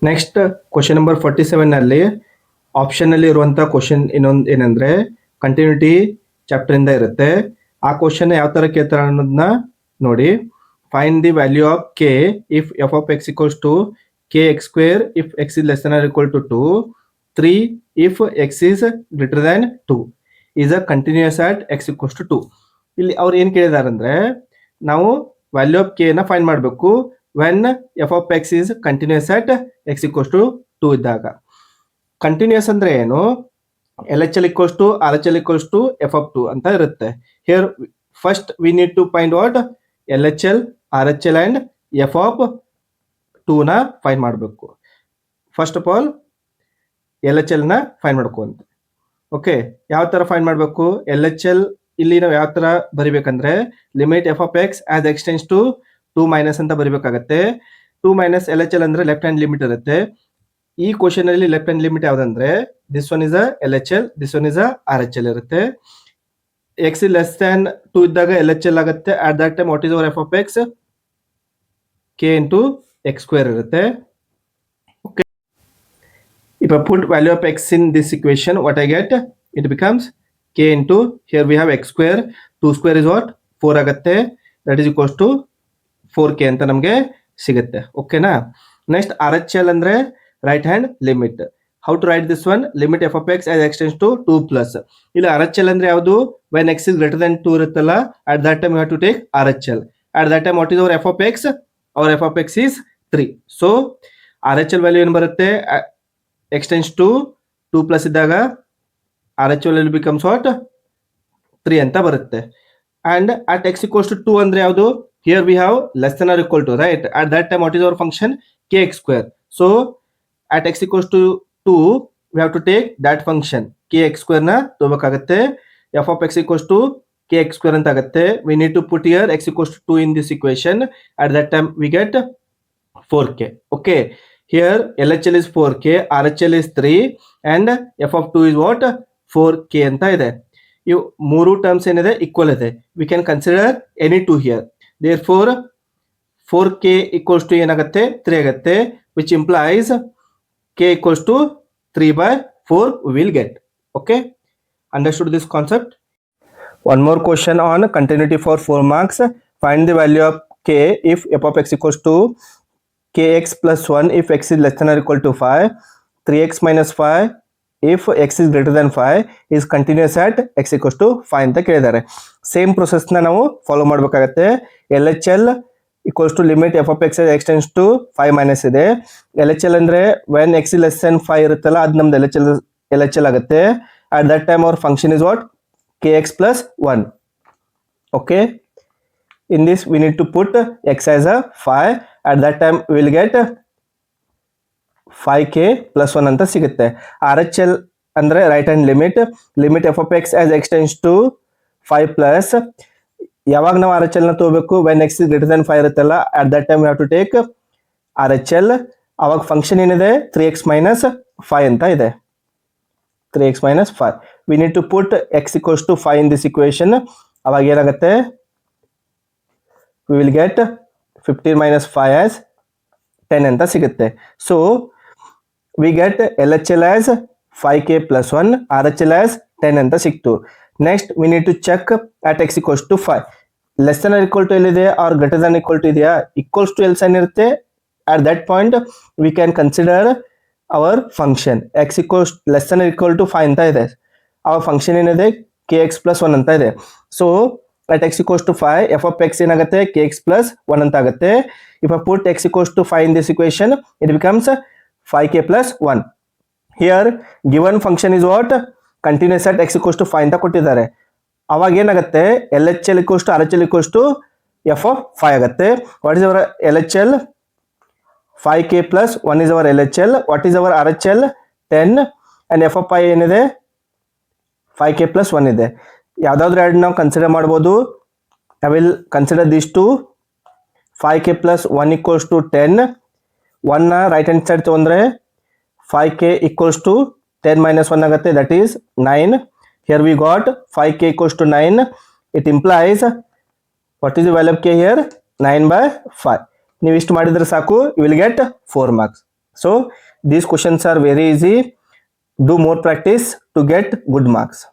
Next question number 47 ನಲ್ಲಿ option ಅಲ್ಲಿ ಇರುವಂತಹ ಕ್ವಶನ್ ಇನ್ನೊಂದು ಏನಂದ್ರೆ ಕಂಟಿನ್ಯೂಟಿ ಚಾಪ್ಟರ್ ಇಂದ ಇರುತ್ತೆ. ಆ ಕ್ವಶನ್ ಯಾವ ತರ ಕೇಳ್ತಾರೆ ಅನ್ನೋದನ್ನ ನೋಡಿ. Find the value of K if F of X equals to K X square if X is less than or equal to 2, 3 if X is greater than 2 is a continuous at X equals to 2. ಇಲ್ಲಿ ಅವ್ರು ಏನ್ ಕೇಳಿದಾರೆ ಅಂದ್ರೆ ನಾವು value of K ನ find ಮಾಡಬೇಕು when F of X is continuous at X equals to 2 ಇದ್ದಾಗ. Continuous ಅಂದ್ರೆ ಏನು? L H L equals to R H L equals to F of 2 ಅಂತ ಇರುತ್ತೆ. Here first we need to find what L H L, R H L and F of 2 ನ find ಮಾಡಬೇಕು. First of all L H L ನ find ಮಾಡ್ಕೊಂತ. Okay, ಯಾವ ತರ find ಮಾಡಬೇಕು? L H L ಇಲ್ಲಿ ನಾವು ಯಾವ ತರ ಬರಿಬೇಕಂದ್ರೆ limit F of X as extends to 2 minus ಅಂತ ಬರಿಬೇಕಾಗತ್ತೆ. 2 ಮೈನಸ್ ಎಲ್ ಎಚ್ ಎಲ್ ಅಂದ್ರೆ ಲೆಫ್ಟ್ ಹ್ಯಾಂಡ್ ಲಿಮಿಟ್ ಇರುತ್ತೆ. ಈ ಕ್ವಶನ್ ಅಲ್ಲಿ ಲೆಫ್ಟ್ ಹ್ಯಾಂಡ್ ಲಿಮಿಟ್ ಯಾವ್ದಂದ್ರೆ this one is a L H L, this one is a R H L ಇರುತ್ತೆ. X less than 2 ಇದ್ದಾಗ L H L ಆಗುತ್ತೆ. At that time what is our F of x? K into x square ಇರುತ್ತೆ. Okay, if I put value of x in this equation, what I get? It becomes k into, here we have x square, 2 square is what? 4 ಆಗುತ್ತೆ. That is equals to 4k ಅಂತ ನಮಗೆ ಸಿಗುತ್ತೆ. ಓಕೆನಾ? Next R H L ಅಂದ್ರೆ right hand limit. How to write this one? Limit F of X as extends to 2 plus. ಇಲ್ಲಿ R H L ಅಂದ್ರೆ ಯಾವುದು? When X is greater than 2 ಇರುತ್ತಲ್ಲ, at that time you have to take R H L. At that time what is our F of X? Our F of X is 3. So R H L value ಏನು ಬರುತ್ತೆ? X tends to 2 plus ಇದ್ದಾಗ R H L becomes what? 3 ಅಂತ ಬರುತ್ತೆ. And at X equals to 2 ಅಂದ್ರೆ ಯಾವುದು? Here we have less than or equal to, right? At that time what is our function? K X square. So at X equals to 2 we have to take that function k X square ನ ತಗೋಬೇಕಾಗುತ್ತೆ. F of X equals to K X square ಅಂತ ಆಗುತ್ತೆ. We need to put here X equals to 2 in this equation. At that time we get 4k. Okay, here LHL is 4k, RHL is 3 and f of 2 is what? 4k ಅಂತ ಇದೆ. ಇವು ಮೂರು terms ಏನಿದೆ equal ಇದೆ. V can consider any two here. Therefore 4k equals to ಏನಾಗುತ್ತೆ? 3 ಆಗುತ್ತೆ, which implies k equals to 3/4 we will get. Okay, understood this concept? One more question on continuity for 4 marks. Find the value of k if f of x equals to kx plus 1 if x is less than or equal to 5, 3x minus 5 if x is greater than 5 is continuous at x equals to 5 ಅಂತ ಕೇಳಿದ್ದಾರೆ. Same ಪ್ರೊಸೆಸ್ನ ನಾವು follow ಮಾಡಬೇಕಾಗತ್ತೆ. L H L equals to limit F of X X tends to 5 minus ಇದೆ. L H L ಅಂದ್ರೆ when X is less than 5 ಇರುತ್ತಲ್ಲ, ಅದು ನಮ್ದು L H L ಆಗುತ್ತೆ. At that time our function is what? K X plus 1. Okay, in this we need to put x as a 5. at that time we will get 5k plus 1 ಅಂತ ಸಿಗುತ್ತೆ. R H L ಅಂದ್ರೆ right hand limit F of X as extends to 5 plus. ಯಾವಾಗ ನಾವು R H L ನ ತಗೋಬೇಕು? When X is greater than 5 ಇರುತ್ತಲ್ಲ, at that time you have to take R H L. ಅವಾಗ function ಏನಿದೆ? 3x minus 5 ಅಂತ ಇದೆ. 3x minus 5. We need to put x equals to 5 in this equation. ಅವಾಗ ಏನಾಗುತ್ತೆ? we will get 15 minus 5 as 10 ಅಂತ ಸಿಗುತ್ತೆ. So we get LHL as 5k plus 1, RHL as 10 ಅಂತ ಸಿಕ್ತು. Next we need to check at x equals to 5. Less than or equal to ಎಲ್ಲಿದೆ? Or greater than equal to ಇದೆಯಾ? Equals to ಎಲ್ sign ಇರುತ್ತೆ. At that point we can consider our function x equals less than or equal to 5 ಅಂತ ಇದೆ. Our function ಏನಿದೆ? kx plus 1 ಅಂತ ಇದೆ. So at x equals to 5, f of x ಏನಾಗುತ್ತೆ? kx plus 1 ಅಂತ ಆಗುತ್ತೆ. If I put x equals to 5 in this equation, it becomes 5k plus 1. Here given function is what? Continuous at x equals to 5 ಅಂತ ಕೊಟ್ಟಿದ್ದಾರೆ. ಅವಾಗ ಏನಾಗುತ್ತೆ? L H L equals to R H L equals to f of 5 ಆಗುತ್ತೆ. What is our L H L? 5k plus 1 is our LHL. What is our RHL? 10 and f of 5 ಏನಿದೆ? 5k plus 1 ಇದೆ. ಯಾವುದಾದ್ರೂ ಎರಡು ನಾವು consider ಮಾಡ್ಬೋದು. I will consider this to 5k plus 1 equals to 10. 1ನ right hand side ತೊಗೊಂಡ್ರೆ 5k equals to 10 minus 1 ಆಗುತ್ತೆ, that is 9. Here we got 5k equals to 9. It implies what is the value of k here? 9/5. ನೀವು ಇಷ್ಟು ಮಾಡಿದ್ರೆ ಸಾಕು, you will get 4 marks. So these questions are very easy. Do more practice to get good marks.